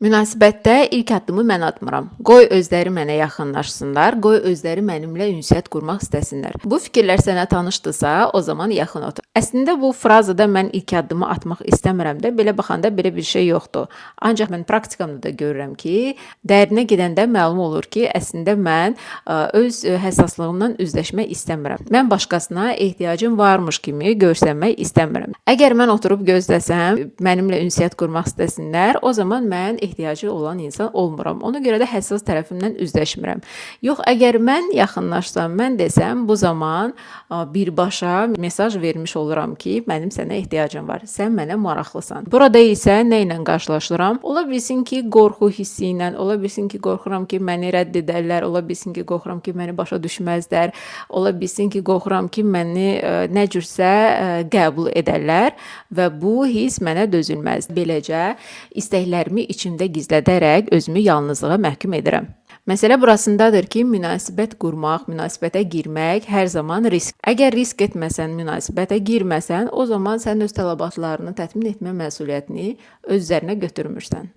Münasibətdə ilk addımı mən atmıram. Qoy özləri mənə yaxınlaşsınlar, qoy özləri mənimlə ünsiyyət qurmaq istəsinlər. Bu fikirlər sənə tanışdırsa, o zaman yaxın otur. Əslində bu frazada mən ilk addımı atmaq istəmirəm də, belə baxanda belə bir şey yoxdur. Ancaq mən praktikamda da görürəm ki, dərinə gedəndə məlum olur ki, əslində mən öz həssaslığımdan üzləşmək istəmirəm. Mən başqasına ehtiyacım varmış kimi görsənmək istəmirəm. Əgər mən oturub gözləsəm, mənimlə ünsiyyət qurmaq istəsinlər, o zaman mən ehtiyacı olan insan olmuram. Ona görə də həssas tərəfimdən üzləşmirəm. Yox, əgər mən yaxınlaşsam, mən desəm, bu zaman birbaşa mesaj vermiş oluram ki, mənim sənə ehtiyacım var. Sən mənə maraqlısan. Burada isə nə ilə qarşılaşıram? Ola bilsin ki, qorxu hissi ilə, ola bilsin ki, qorxuram ki, məni rədd edərlər, ola bilsin ki, qorxuram ki, məni başa düşməzlər, ola bilsin ki, qorxuram ki, məni nə cürsə qəbul edərlər və bu his mənə dözülməz. Beləcə istəklərimi içimdə gizlədərək özümü yalnızlığa məhkum edirəm. Məsələ burasındadır ki, münasibət qurmaq, münasibətə girmək hər zaman risk. Əgər risk etməsən, münasibətə girməsən, o zaman sən öz tələbatlarını təmin etmə məsuliyyətini öz üzərinə götürmürsən.